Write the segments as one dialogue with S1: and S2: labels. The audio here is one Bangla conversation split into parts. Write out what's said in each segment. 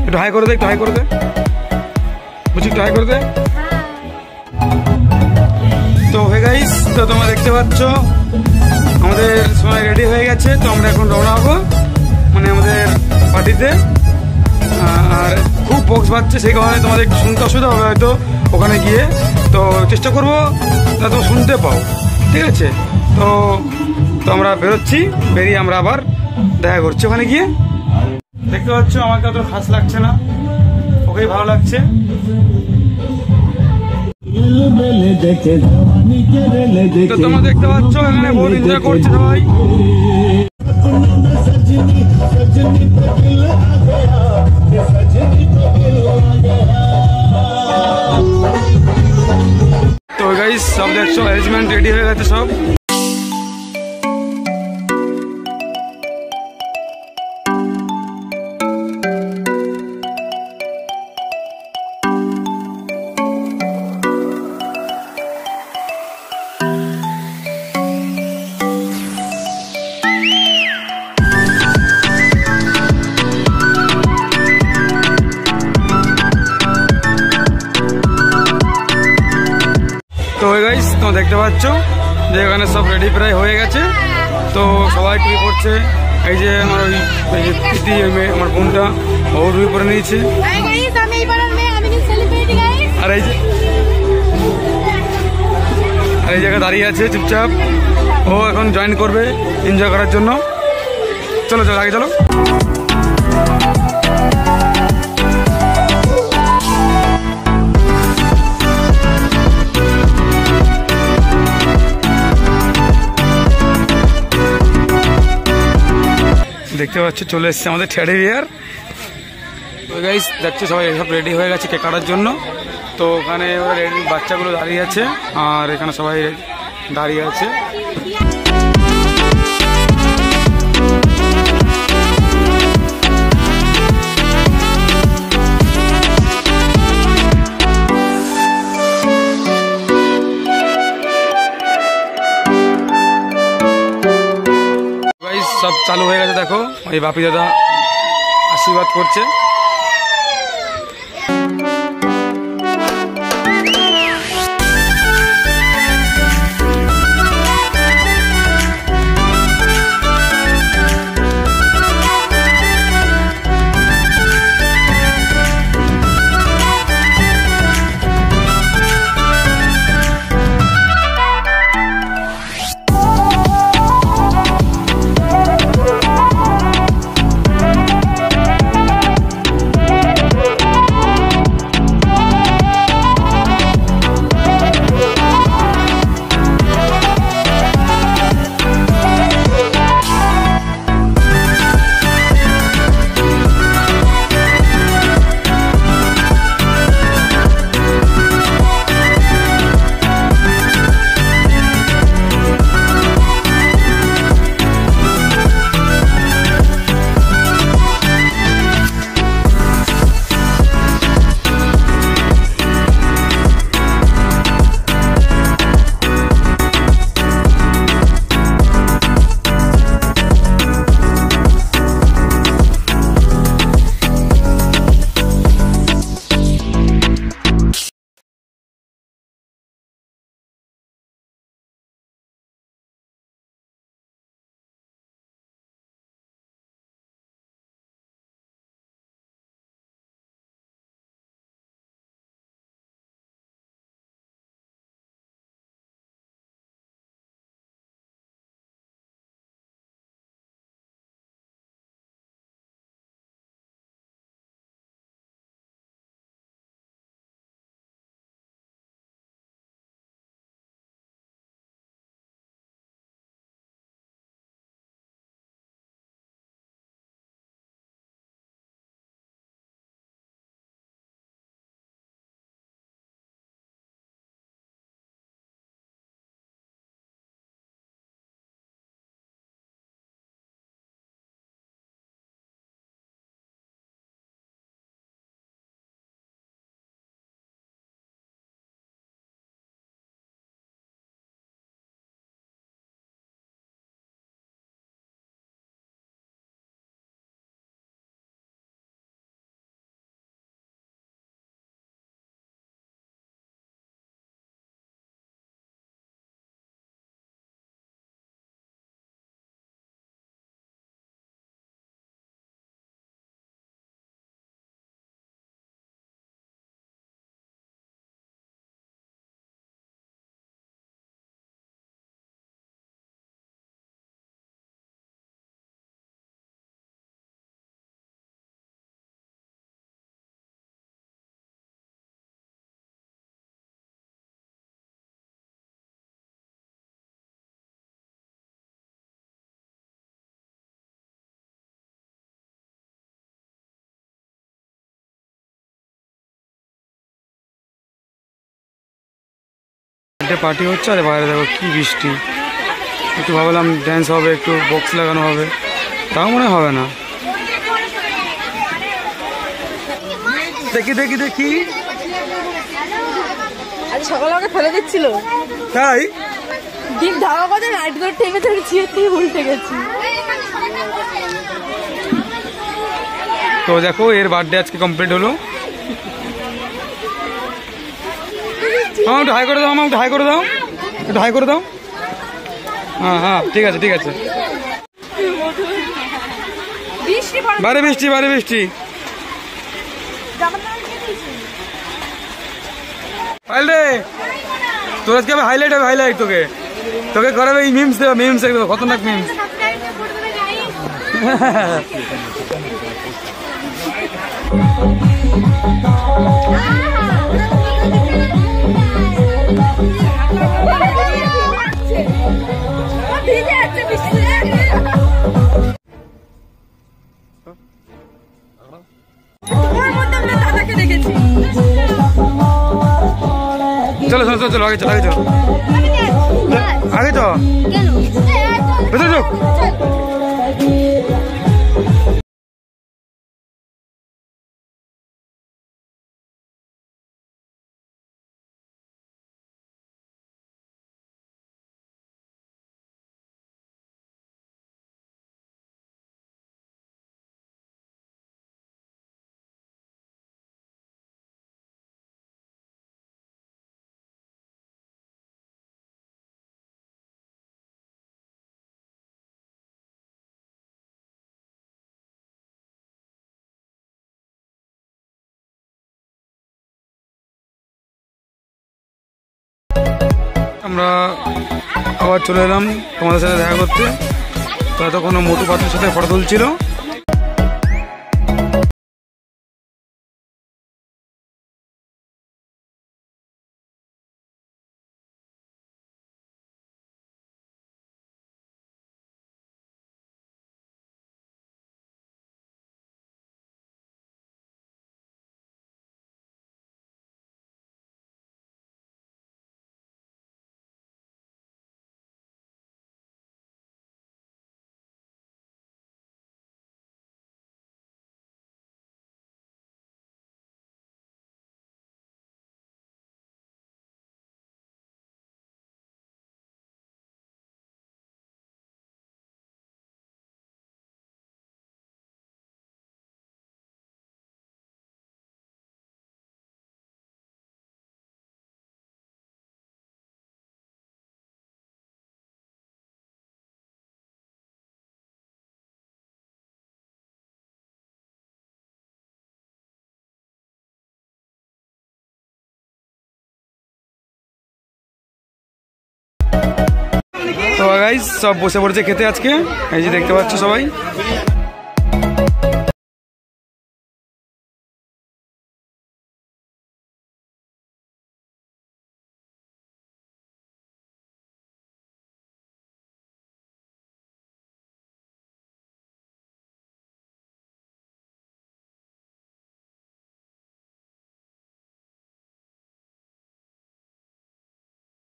S1: একটু হাই করে দে, একটু হাই করে দে, বুঝি একটু হাই করে দে। তো হে গাইস, তো তোমরা দেখতে পাচ্ছ আমাদের সময় রেডি হয়ে গেছে। তো আমরা এখন রওনা হবো মানে আমাদের পার্টিতে। আর খুব বক্স বাজছে, সেই কারণে তোমাদের একটু শুনতে অসুবিধা হবে হয়তো ওখানে গিয়ে। তো চেষ্টা করবো যাতে তোমরা শুনতে পাও, ঠিক আছে? তো আমরা বেরোচ্ছি, বেরিয়ে আমরা আবার দেখা করছি ওখানে গিয়ে। দেখতে পাচ্ছ আমাকে অত খাস লাগছে না, ওকেই ভালো লাগছে। তো তোমরা দেখতে পাচ্ছ এখানে বহুত এনজয় করছে সবাই। তো গাইস সব দেখছো অ্যারেঞ্জমেন্ট রেডি হয়ে গেছে সব। তো গাইস তোমরা দেখতে পাচ্ছ যে এখানে সব রেডি প্রায় হয়ে গেছে। তো সবাই টুপি পড়ছে। এই যে আমার ওই প্রীতি মেয়ে, আমার বোনটা, ও টুপি পরে নিয়েছে। আর এই জায়গায় দাঁড়িয়ে আছে চুপচাপ, ও এখন জয়েন করবে এনজয় করার জন্য। চলো চলো আগে চলো। দেখতে পাচ্ছ চলে এসছে আমাদের টেডি বিয়ার। ওই গাইস দেখছো সবাই সব রেডি হয়ে গেছে কেক কাটার জন্য। তো ওখানে বাচ্চাগুলো দাঁড়িয়ে আছে আর এখানে সবাই দাঁড়িয়ে আছে। সব চালু হয়ে গেছে, দেখো ওই বাপি দাদা আশীর্বাদ করছে। বার্থডে পার্টি হচ্ছে আর বাইরে দেখো কি বৃষ্টি। একটু ভাবলাম ড্যান্স হবে, একটু বক্স লাগানো হবে, তাও মনে হবে না। দেখি দেখি দেখি
S2: আজ সকালে আমাকে ফেলে দিচ্ছিল,
S1: তাই
S2: ডিম ধাওয়া করে লাইট করে টেপে ধরে চিয়ার থেকে উল্টে গেছি।
S1: তো দেখো এর বার্থডে আজকে কমপ্লিট হলো। হ্যাঁ একটু হাই করে দাও, একটু হাই করে দাও, একটু হাই করে দাও। হ্যাঁ হ্যাঁ ঠিক আছে ঠিক আছে। বারে বৃষ্টি বারে বৃষ্টি। তোর আজকে হাইলাইট হবে, হাইলাইট তোকে তোকে করাবে এই মিমস দেবো, মিমস দেবো, খতরনাক মিমস। চলো চলো চলো আগে চলো, আগে চলো, আগে তো ভেতরে চোখ। আমরা আবার চলে এলাম তোমাদের সাথে দেখা করতে। তো এতক্ষণ মোটু পাত্রের সাথে ফটো তুলছিল। তো গাইস সব বসে পড়েছে খেতে আজকে, এই যে দেখতে পাচ্ছ সবাই।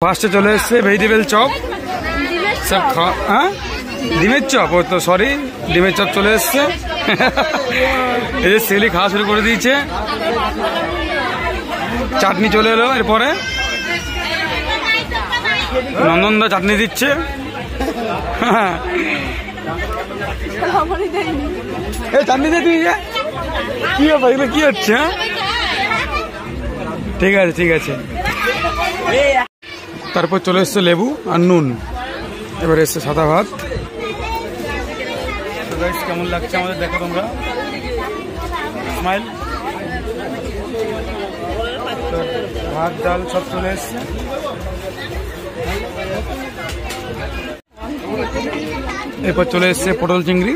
S1: ফার্স্টে চলে এসছে ভেজিটেবল চপ, সব হ্যাঁ ডিমের চপ, ও তো সরি ডিমের চপ চলে এসছে। এই যে সেলি খাওয়া শুরু করে দিয়েছে। চাটনি চলে এলো, এরপরে নন্দনদা চাটনি দিচ্ছে। চাটনি দিয়ে তুই কি ব্যাপার, এগুলো কি হচ্ছে? ঠিক আছে ঠিক আছে। তারপর চলে এসছে লেবু আর নুন, এবার এসছে সাদা ভাত। কেমন লাগছে আমাদের দেখো তোমরা, স্মাইল। ভাত ডাল সব চলে এসছে। এরপর চলে এসছে পটল চিংড়ি,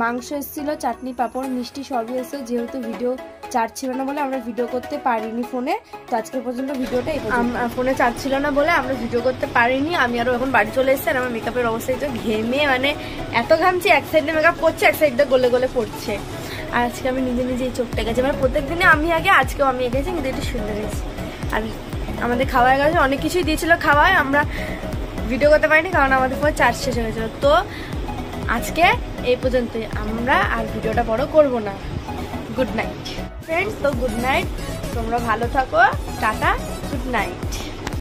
S2: মাংস এসেছিল, চাটনি পাঁপড় মিষ্টি সবই এসেছিল। যেহেতু ভিডিও চার্জ ছিল না বলে আমরা ভিডিও করতে পারিনি ফোনে, তো আজকের পর্যন্ত ভিডিওটা ফোনে চার্জ ছিল না বলে আমরা ভিডিও করতে পারিনি। আমি আরও এখন বাড়ি চলে এসেছি আর আমার মেকআপের অবস্থা তো ঘেমে মানে এত ঘামছি, এক সাইডে মেকআপ করছে এক সাইডে গলে গলে পড়ছে। আর আজকে আমি নিজে নিজে এই চোখটা গেছি, মানে প্রত্যেক দিনে আমি আগে, আজকেও আমি এঁকেছি কিন্তু একটু সুন্দর হয়েছি। আর আমাদের খাওয়া হয়ে গেছে, অনেক কিছুই দিয়েছিল খাওয়ায়, আমরা ভিডিও করতে পারিনি কারণ আমাদের ফোনে চার্জ শেষ হয়ে গেছিলো। তো আজকে এই পর্যন্তই, আমরা আর ভিডিওটা বড় করব না। Good night friends. তো গুড নাইট, তোমরা ভালো থাকো, টাটা, গুড নাইট।